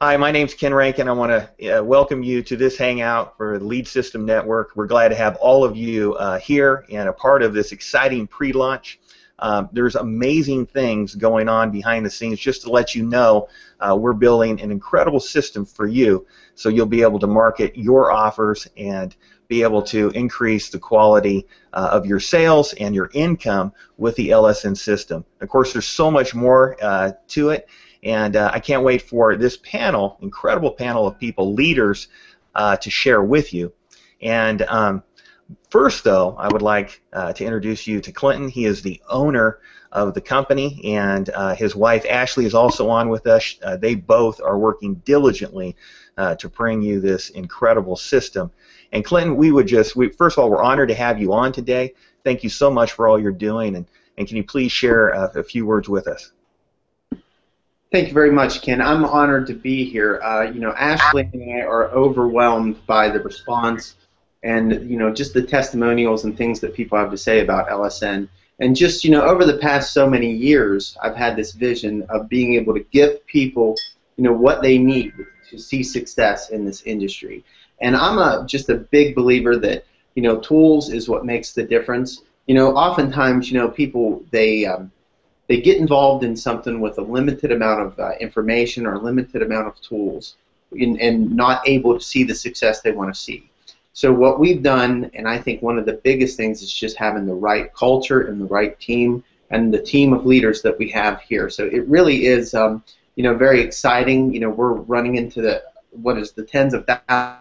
Hi, my name's Ken Rankin. I want to welcome you to this Hangout for the Lead System Network. We're glad to have all of you here and a part of this exciting pre-launch. There's amazing things going on behind the scenes. Just to let you know, we're building an incredible system for you, so you'll be able to market your offers and be able to increase the quality of your sales and your income with the LSN system. Of course, there's so much more to it. And I can't wait for this panel, incredible panel of people, leaders, to share with you. And first, though, I would like to introduce you to Clinton. He is the owner of the company, and his wife, Ashley, is also on with us. They both are working diligently to bring you this incredible system. And Clinton, first of all, we're honored to have you on today. Thank you so much for all you're doing, and can you please share a few words with us? Thank you very much, Ken. I'm honored to be here. Ashley and I are overwhelmed by the response and, just the testimonials and things that people have to say about LSN. And just, over the past so many years, I've had this vision of being able to give people, what they need to see success in this industry. And I'm just a big believer that, tools is what makes the difference. Oftentimes, people, they get involved in something with a limited amount of information or a limited amount of tools and not able to see the success they want to see. So what we've done, and I think one of the biggest things, is just having the right culture and the right team and the team of leaders that we have here. So it really is very exciting. We're running into the tens of thousands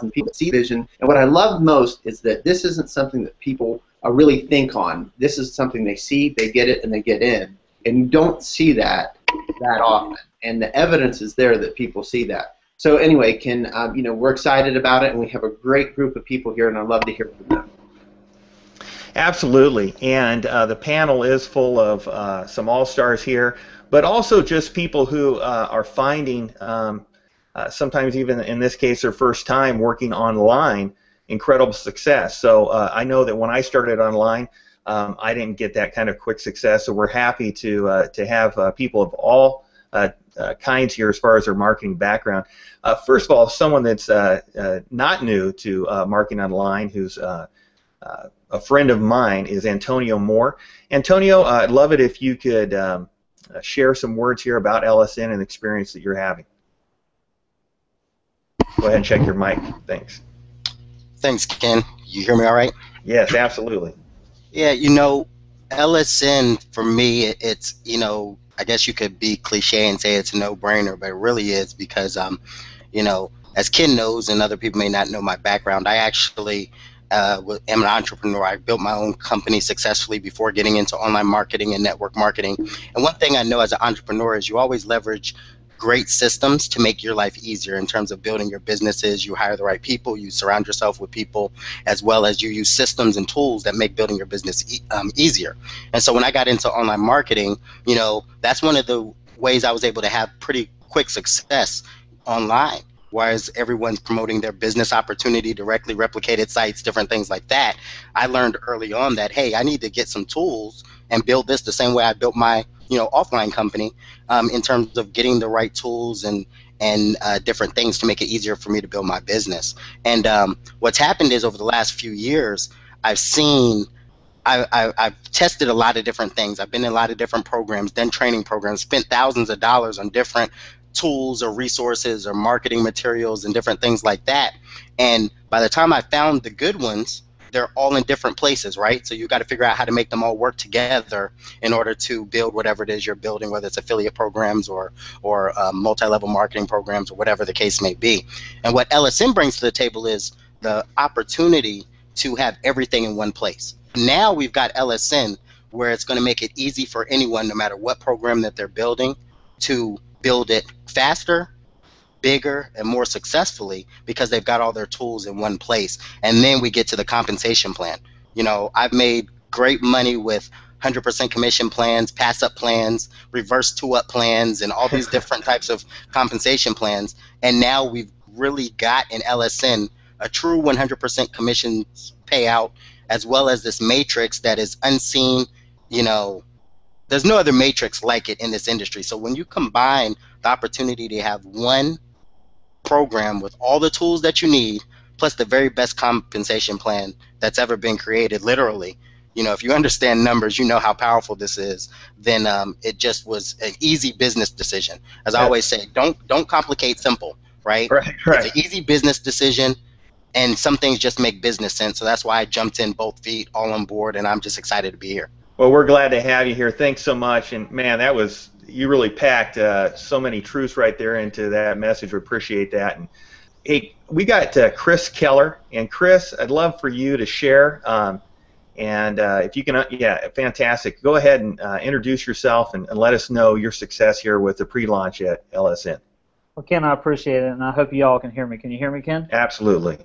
of people see vision. And what I love most is that this isn't something that people really think on. This is something they see, they get it, and they get in. And you don't see that often. And the evidence is there that people see that. So anyway, Ken, we're excited about it, and we have a great group of people here, and I'd love to hear from them. Absolutely. And the panel is full of some all-stars here, but also just people who are finding, sometimes even in this case, their first time working online, incredible success. So I know that when I started online, I didn't get that kind of quick success. So we're happy to have people of all kinds here as far as their marketing background. First of all, someone that's not new to marketing online, who's a friend of mine, is Antonio Moore. Antonio, I'd love it if you could share some words here about LSN and the experience that you're having. Go ahead and check your mic. Thanks. Thanks, Ken. You hear me all right? Yes, absolutely. Yeah, LSN, for me, it's, I guess you could be cliche and say it's a no-brainer, but it really is because, as Ken knows and other people may not know my background, I actually am an entrepreneur. I built my own company successfully before getting into online marketing and network marketing. And one thing I know as an entrepreneur is you always leverage great systems to make your life easier in terms of building your businesses. You hire the right people, you surround yourself with people, as well as you use systems and tools that make building your business easier. And so when I got into online marketing, that's one of the ways I was able to have pretty quick success online. Whereas everyone's promoting their business opportunity, directly replicated sites, different things like that, I learned early on that, hey, I need to get some tools and build this the same way I built my offline company, in terms of getting the right tools and different things to make it easier for me to build my business. And what's happened is over the last few years, I've tested a lot of different things. I've been in a lot of different programs, done training programs, spent thousands of dollars on different tools or resources or marketing materials and different things like that. And by the time I found the good ones, they're all in different places, right? So you got to figure out how to make them all work together in order to build whatever it is you're building, whether it's affiliate programs or multi-level marketing programs or whatever the case may be. And what LSN brings to the table is the opportunity to have everything in one place. Now we've got LSN, where it's going to make it easy for anyone, no matter what program that they're building, to build it faster, bigger, and more successfully because they've got all their tools in one place. And then we get to the compensation plan. I've made great money with 100% commission plans, pass-up plans, reverse two-up plans, and all these different types of compensation plans. And now we've really got in LSN a true 100% commission payout, as well as this matrix that is unseen, there's no other matrix like it in this industry. So when you combine the opportunity to have one program with all the tools that you need, plus the very best compensation plan that's ever been created, literally, if you understand numbers, you know how powerful this is, then it just was an easy business decision. As I always say, don't complicate simple, right? It's an easy business decision, and some things just make business sense. So that's why I jumped in both feet, all on board, and I'm just excited to be here. Well, we're glad to have you here. Thanks so much. And man, you really packed so many truths right there into that message. We appreciate that. And hey, we got Chris Keller. And Chris, I'd love for you to share. And if you can, yeah, fantastic. Go ahead and introduce yourself and let us know your success here with the pre-launch at LSN. Well, Ken, I appreciate it, and I hope you all can hear me. Can you hear me, Ken? Absolutely.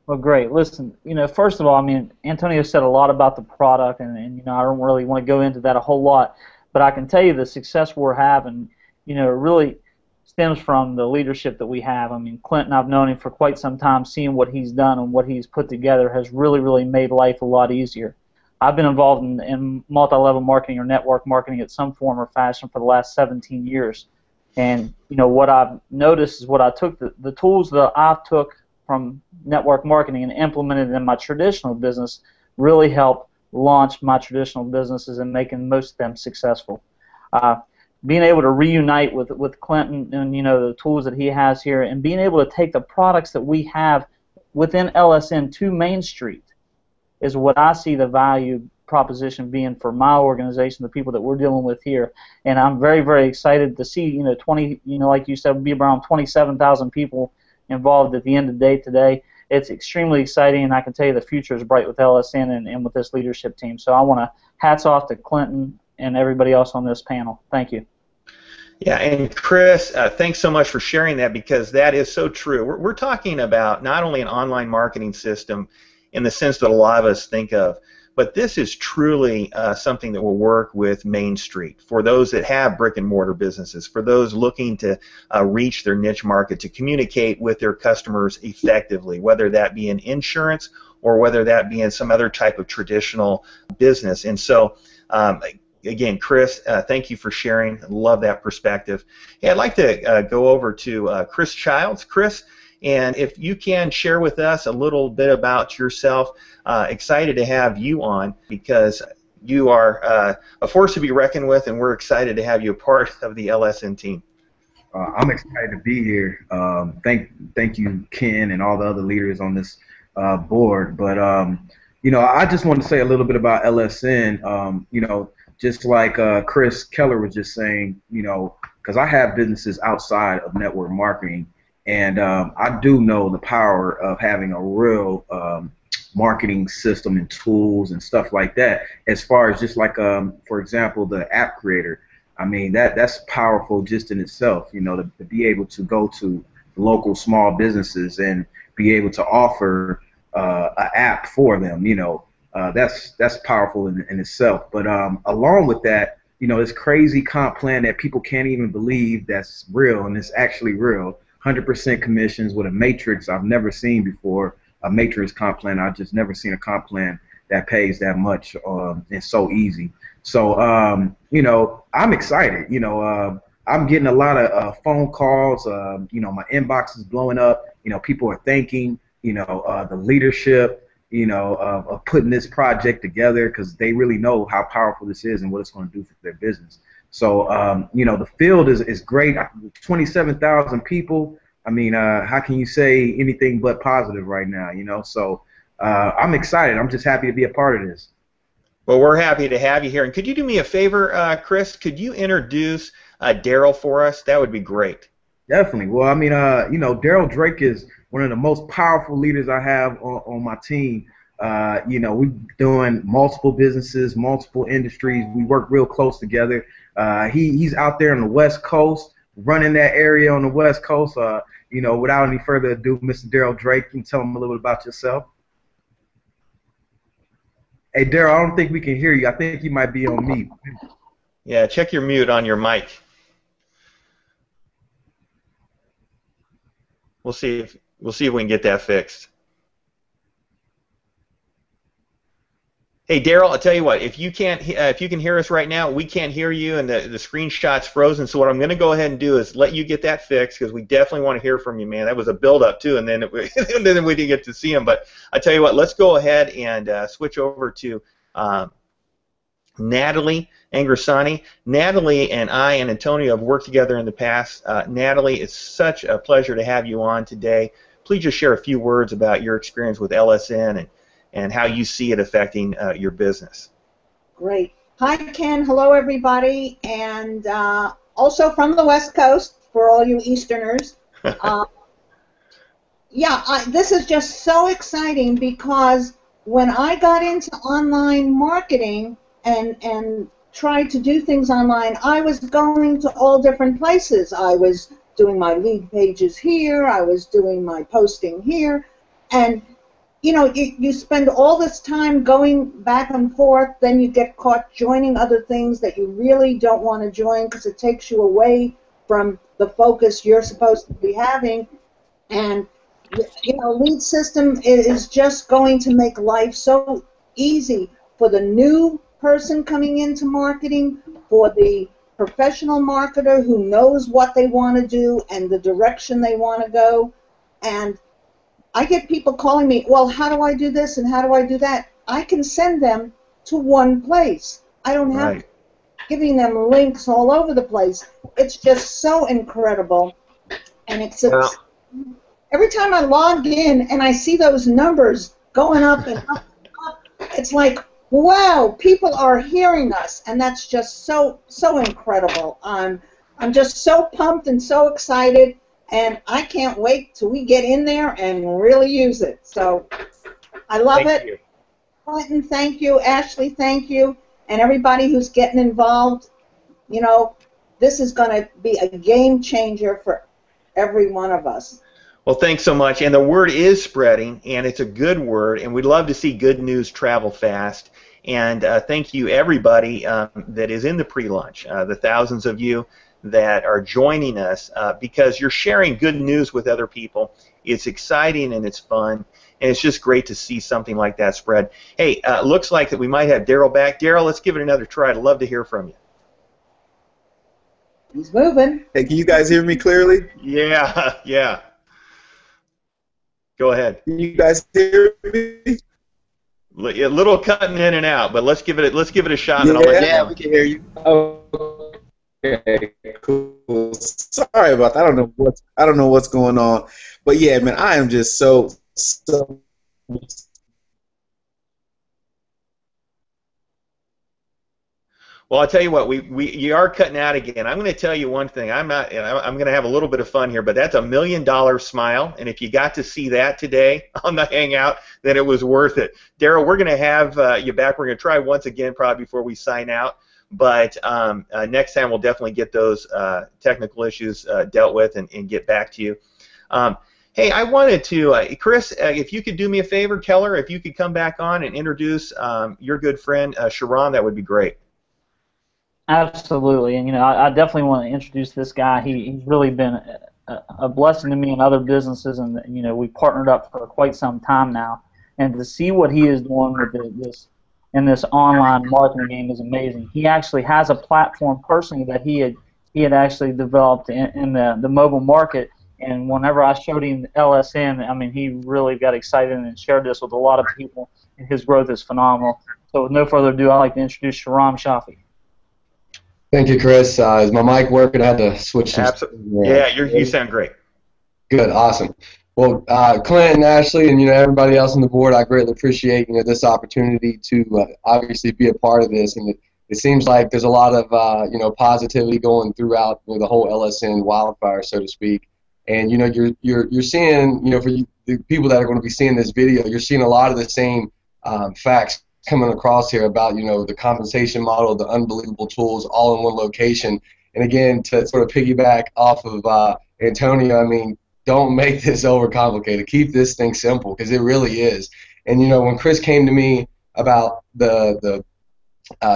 Well, great. Listen, first of all, Antonio said a lot about the product, and I don't really want to go into that a whole lot, but I can tell you the success we're having, it really stems from the leadership that we have. Clinton, I've known him for quite some time. Seeing what he's done and what he's put together has really, really made life a lot easier. I've been involved in multi-level marketing or network marketing at some form or fashion for the last 17 years. And, what I've noticed is what I took, the tools that I took from network marketing and implemented in my traditional business really helped launch my traditional businesses and making most of them successful. Being able to reunite with Clinton and the tools that he has here, and being able to take the products that we have within LSN to Main Street is what I see the value proposition being for my organization, the people that we're dealing with here. And I'm very, very excited to see, like you said, be around 27,000 people involved at the end of the day today. It's extremely exciting, and I can tell you the future is bright with LSN and with this leadership team. So I want to hats off to Clinton and everybody else on this panel. Thank you. Yeah, and Chris, thanks so much for sharing that, because that is so true. We're talking about not only an online marketing system in the sense that a lot of us think of, but this is truly something that will work with Main Street for those that have brick and mortar businesses, for those looking to reach their niche market, to communicate with their customers effectively, whether that be in insurance or whether that be in some other type of traditional business. And so, again, Chris, thank you for sharing. Love that perspective. Hey, I'd like to go over to Chris Childs. Chris, and if you can share with us a little bit about yourself. Excited to have you on, because you are a force to be reckoned with, and we're excited to have you a part of the LSN team. I'm excited to be here. Thank you, Ken, and all the other leaders on this board. But I just want to say a little bit about LSN. Just like Chris Keller was just saying, because I have businesses outside of network marketing, and I do know the power of having a real marketing system and tools and stuff like that. As far as just like, for example, the app creator. That's powerful just in itself. To be able to go to local small businesses and be able to offer an app for them. That's powerful in itself. But along with that, this crazy comp plan that people can't even believe that's real, and it's actually real. 100% commissions with a matrix I've never seen before. A matrix comp plan. I've just never seen a comp plan that pays that much and so easy. So I'm excited. I'm getting a lot of phone calls. My inbox is blowing up. People are thanking the leadership of putting this project together, because they really know how powerful this is and what it's going to do for their business. So the field is great. 27,000 people. How can you say anything but positive right now? So I'm excited. I'm just happy to be a part of this. Well, we're happy to have you here. And could you do me a favor, Chris? Could you introduce Daryl for us? That would be great. Definitely. Well, Daryl Drake is one of the most powerful leaders I have on my team. We're doing multiple businesses, multiple industries. We work real close together. He's out there on the West Coast, running that area on the West Coast. Without any further ado, Mr. Daryl Drake, can you tell him a little bit about yourself? Hey, Daryl, I don't think we can hear you. I think you might be on mute. Yeah, check your mute on your mic. We'll see if we can get that fixed. Hey, Daryl, I'll tell you what. If you can hear us right now, we can't hear you, and the screenshot's frozen. So what I'm going to go ahead and do is let you get that fixed because we definitely want to hear from you, man. That was a build-up too, and then and then we didn't get to see him. But I tell you what, let's go ahead and switch over to Natalie Angran. Natalie and I and Antonio have worked together in the past. Natalie, it's such a pleasure to have you on today. Please just share a few words about your experience with LSN and how you see it affecting your business. Great. Hi, Ken. Hello, everybody. And also from the West Coast, for all you Easterners. This is just so exciting because when I got into online marketing and tried to do things online, I was going to all different places. I was doing my lead pages here. I was doing my posting here. And you know, you spend all this time going back and forth, then you get caught joining other things that you really don't want to join because it takes you away from the focus you're supposed to be having. And, you know, lead system is just going to make life so easy for the new person coming into marketing, for the professional marketer who knows what they want to do and the direction they want to go. And I get people calling me, well, how do I do this and how do I do that? I can send them to one place. I don't have giving them links all over the place. It's just so incredible. And it's every time I log in and I see those numbers going up and up and up, it's like, wow, people are hearing us, and that's just so incredible. I'm just so pumped and so excited. And I can't wait till we get in there and really use it. So I love it. Thank you. Clinton, thank you. Ashley, thank you. And everybody who's getting involved, you know, this is going to be a game changer for every one of us. Well, thanks so much. And the word is spreading, and it's a good word, and we'd love to see good news travel fast. And thank you, everybody that is in the pre-launch, the thousands of you that are joining us because you're sharing good news with other people. It's exciting and it's fun, and it's just great to see something like that spread. Hey, looks like that we might have Daryl back. Daryl, let's give it another try. I'd love to hear from you. He's moving. Hey, can you guys hear me clearly? Yeah. Go ahead. Can you guys hear me? A little cutting in and out, but let's give it a shot. And I'll let you know. We can hear you. Okay, cool. Sorry about that. I don't know what's going on, but yeah, man, I am just so. Well, I'll tell you what, you are cutting out again. I'm going to tell you one thing. I'm going to have a little bit of fun here, but that's $1 million smile, and if you got to see that today on the Hangout, then it was worth it. Daryl, we're going to have you back. We're going to try once again probably before we sign out. But next time we'll definitely get those technical issues dealt with and get back to you. Hey, I wanted to, Chris, if you could do me a favor, Keller, if you could come back on and introduce your good friend Shiram, that would be great. Absolutely, and you know, I definitely want to introduce this guy. He's really been a blessing to me in other businesses, and you know, we partnered up for quite some time now. And to see what he is doing with this online marketing game is amazing. He actually has a platform personally that he had actually developed in the mobile market. And whenever I showed him LSN, I mean, he really got excited and shared this with a lot of people. And his growth is phenomenal. So with no further ado, I'd like to introduce Shiram Shafi. Thank you, Chris. Is my mic working? I had to switch. Absolutely. Yeah, you sound great. Good, awesome. Well, Clint and Ashley, and you know everybody else on the board, I greatly appreciate this opportunity to obviously be a part of this. And it seems like there's a lot of positivity going throughout the whole LSN wildfire, so to speak. And you're seeing for the people that are going to be seeing this video, you're seeing a lot of the same facts coming across here about the compensation model, the unbelievable tools all in one location. And again, to sort of piggyback off of Antonio, I mean, don't make this overcomplicated. Keep this thing simple because it really is. And when Chris came to me about to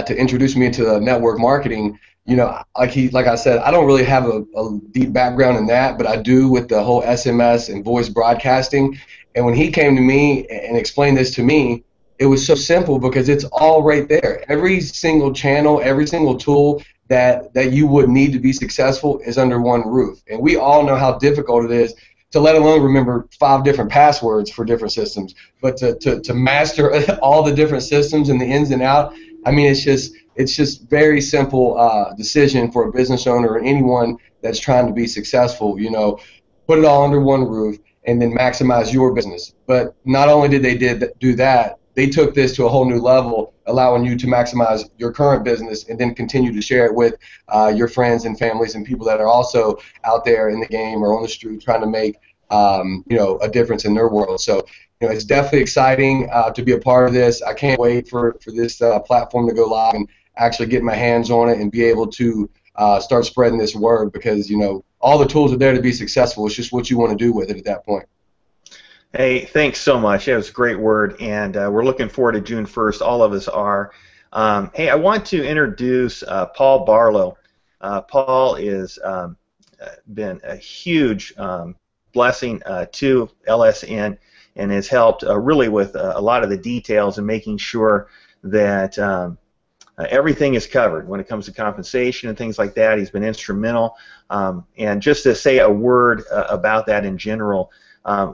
introduce me into the network marketing, like I said, I don't really have a deep background in that, but I do with the whole SMS and voice broadcasting. And when he came to me and explained this to me, it was so simple because it's all right there. Every single channel, every single tool that you would need to be successful is under one roof. And we all know how difficult it is to let alone remember 5 different passwords for different systems, but to master all the different systems and the ins and out. I mean, it's just very simple decision for a business owner or anyone that's trying to be successful. You know, put it all under one roof and then maximize your business. But not only did they do that, they took this to a whole new level, allowing you to maximize your current business and then continue to share it with your friends and families and people that are also out there in the game or on the street trying to make a difference in their world. So it's definitely exciting to be a part of this. I can't wait for this platform to go live and actually get my hands on it and be able to start spreading this word because all the tools are there to be successful. It's just what you want to do with it at that point. Hey, thanks so much. That was a great word, and we're looking forward to June 1st. All of us are. Hey, I want to introduce Paul Barlow. Paul has been a huge blessing to LSN and has helped really with a lot of the details and making sure that everything is covered when it comes to compensation and things like that. He's been instrumental. And just to say a word about that in general,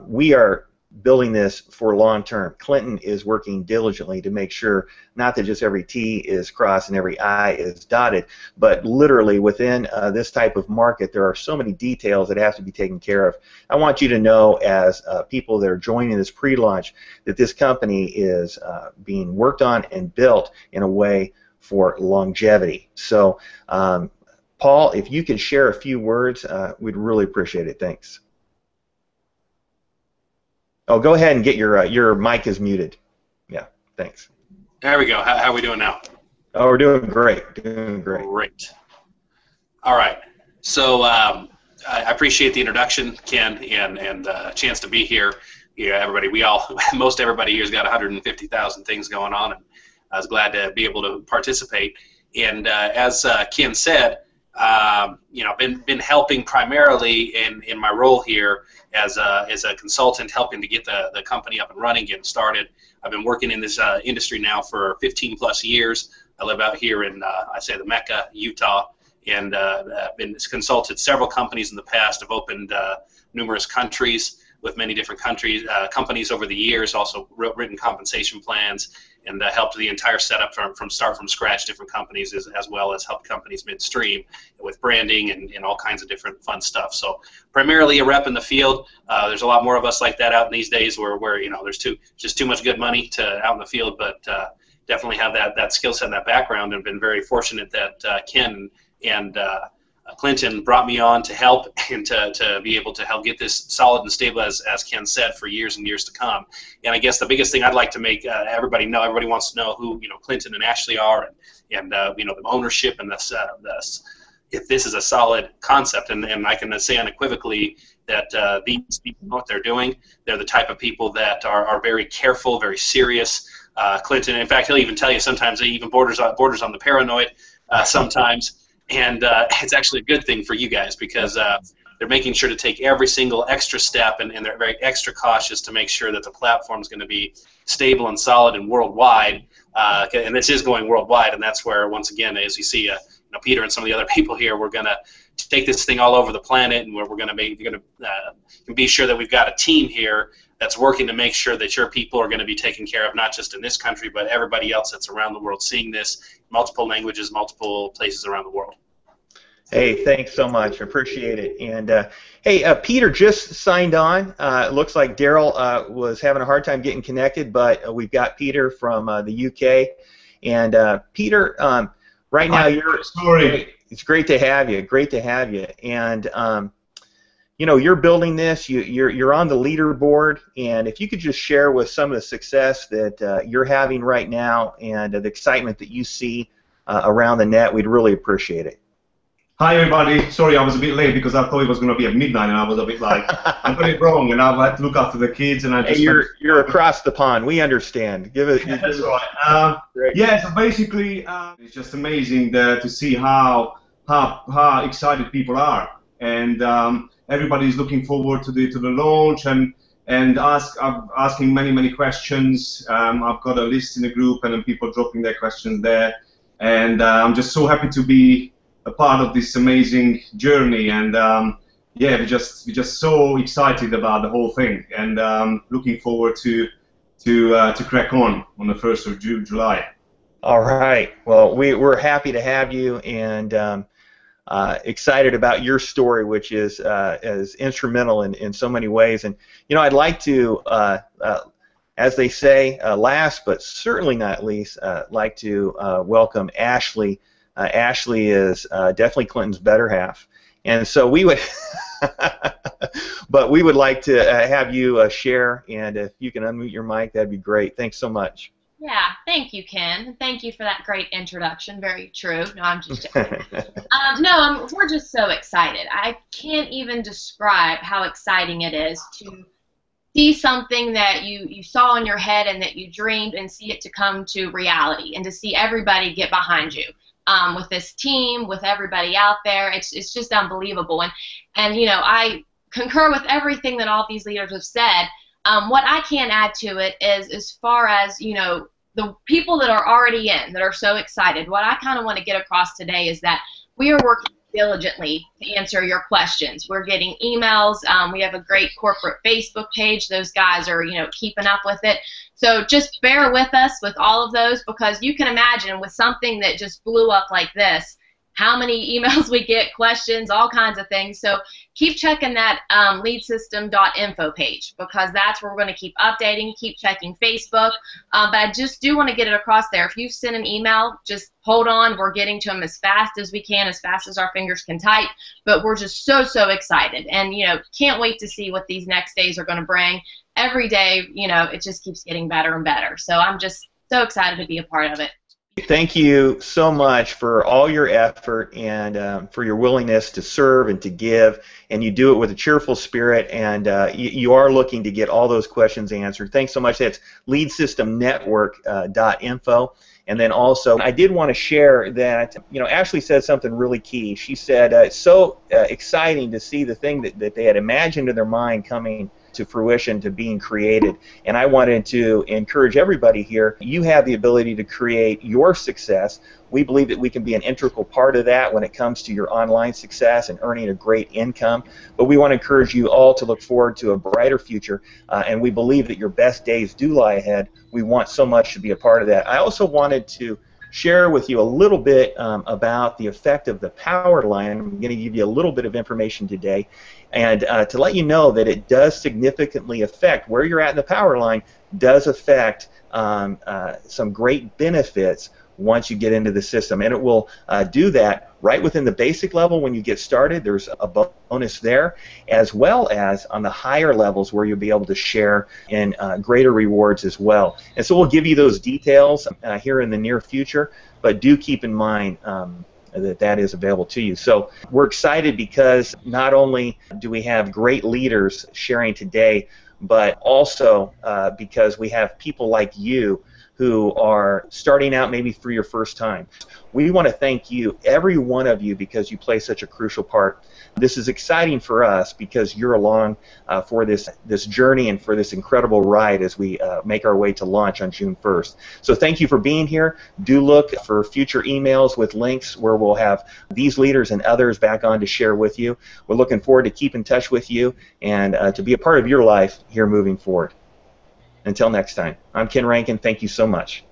we are building this for long term. Clinton is working diligently to make sure not that just every T is crossed and every I is dotted, but literally within this type of market there are so many details that have to be taken care of. I want you to know as people that are joining this pre-launch that this company is being worked on and built in a way for longevity. So Paul, if you could share a few words, we'd really appreciate it. Thanks. Oh, go ahead and get your mic is muted. Yeah, thanks. There we go. How are we doing now? Oh, we're doing great. Doing great. Great. All right. So I appreciate the introduction, Ken, and the chance to be here. Yeah, everybody. Most everybody here's got 150,000 things going on, and I was glad to be able to participate. And as Ken said, been helping primarily in my role here as a consultant, helping to get the company up and running, getting started. I've been working in this industry now for 15 plus years. I live out here in the Mecca, Utah, and I've been consulted several companies in the past. I've opened numerous countries with many different companies over the years. Also written compensation plans and helped the entire setup from scratch, different companies as well as helped companies midstream with branding and all kinds of different fun stuff. So primarily a rep in the field. There's a lot more of us like that out in these days where there's just too much good money out in the field, but definitely have that skill set and that background, and been very fortunate that Ken and Clinton brought me on to help and to be able to help get this solid and stable, as Ken said, for years and years to come. And I guess the biggest thing I'd like to make everybody know, everybody wants to know who Clinton and Ashley are, and the ownership and if this is a solid concept. And I can say unequivocally that these people know what they're doing. They're the type of people that are very careful, very serious. Clinton, in fact, he'll even tell you sometimes he even borders on the paranoid sometimes. And it's actually a good thing for you guys because they're making sure to take every single extra step, and they're very extra cautious to make sure that the platform is going to be stable and solid and worldwide. And this is going worldwide, and that's where, once again, as you see, Peter and some of the other people here, we're going to take this thing all over the planet, and we're going to be sure that we've got a team here that's working to make sure that your people are going to be taken care of, not just in this country, but everybody else that's around the world seeing this, multiple languages, multiple places around the world. Hey, thanks so much. I appreciate it. And hey, Peter just signed on. It looks like Daryl was having a hard time getting connected, but we've got Peter from the UK. And Peter, right now it's great to have you. Great to have you. And you're building this. You're on the leaderboard, and if you could just share with some of the success that you're having right now and the excitement that you see around the net, we'd really appreciate it. Hi everybody. Sorry, I was a bit late because I thought it was going to be at midnight, and I was a bit like, I got it wrong, and I had to look after the kids, and I just. Hey, you're across the pond. We understand. That's right. Yeah. So basically, it's just amazing to see how excited people are, and everybody's looking forward to the launch, and and asking many questions. I've got a list in the group, and then people dropping their questions there. And I'm just so happy to be a part of this amazing journey. And yeah, we're just so excited about the whole thing, and looking forward to crack on the 1st of July. All right. Well, we're happy to have you, and excited about your story, which is instrumental in so many ways. And I'd like to, as they say, last but certainly not least, like to welcome Ashley. Ashley is definitely Clinton's better half, and so we would, but we would like to have you share. And if you can unmute your mic, that'd be great. Thanks so much. Yeah, thank you, Ken. Thank you for that great introduction. Very true. No, I'm just joking. We're just so excited. I can't even describe how exciting it is to see something that you saw in your head and that you dreamed, and see it to come to reality, and to see everybody get behind you. With this team, with everybody out there, it's just unbelievable. And I concur with everything that all these leaders have said. What I can add to it is, as far as, the people that are already in, that are so excited, what I kind of want to get across today is that we are working diligently to answer your questions. We're getting emails. We have a great corporate Facebook page. Those guys are, keeping up with it. So just bear with us with all of those, because you can imagine with something that just blew up like this, how many emails we get, questions, all kinds of things. So keep checking that leadsystem.info page, because that's where we're going to keep updating. Keep checking Facebook. But I just do want to get it across there. If you send an email, just hold on. We're getting to them as fast as we can, as fast as our fingers can type. But we're just so excited. And, can't wait to see what these next days are going to bring. Every day, it just keeps getting better and better. So I'm just so excited to be a part of it. Thank you so much for all your effort, and for your willingness to serve and to give, and you do it with a cheerful spirit, and you are looking to get all those questions answered. Thanks so much. That's leadsystemnetwork.info. And then also, I did want to share that, Ashley said something really key. She said it's so exciting to see the thing that they had imagined in their mind coming to fruition, to being created. And I wanted to encourage everybody here, you have the ability to create your success. We believe that we can be an integral part of that when it comes to your online success and earning a great income. But we want to encourage you all to look forward to a brighter future, and we believe that your best days do lie ahead. We want so much to be a part of that. I also wanted to share with you a little bit about the effect of the power line. I'm going to give you a little bit of information today, and to let you know that it does significantly affect where you're at in the power line, does affect some great benefits once you get into the system. And it will do that right within the basic level when you get started. There's a bonus there, as well as on the higher levels where you'll be able to share in greater rewards as well. And so we'll give you those details here in the near future, but do keep in mind that is available to you. So we're excited because not only do we have great leaders sharing today, but also because we have people like you who are starting out maybe for your first time. We want to thank you, every one of you, because you play such a crucial part. This is exciting for us because you're along for this journey and for this incredible ride as we make our way to launch on June 1st. So thank you for being here. Do look for future emails with links where we'll have these leaders and others back on to share with you. We're looking forward to keep in touch with you and to be a part of your life here moving forward. Until next time, I'm Ken Rankin. Thank you so much.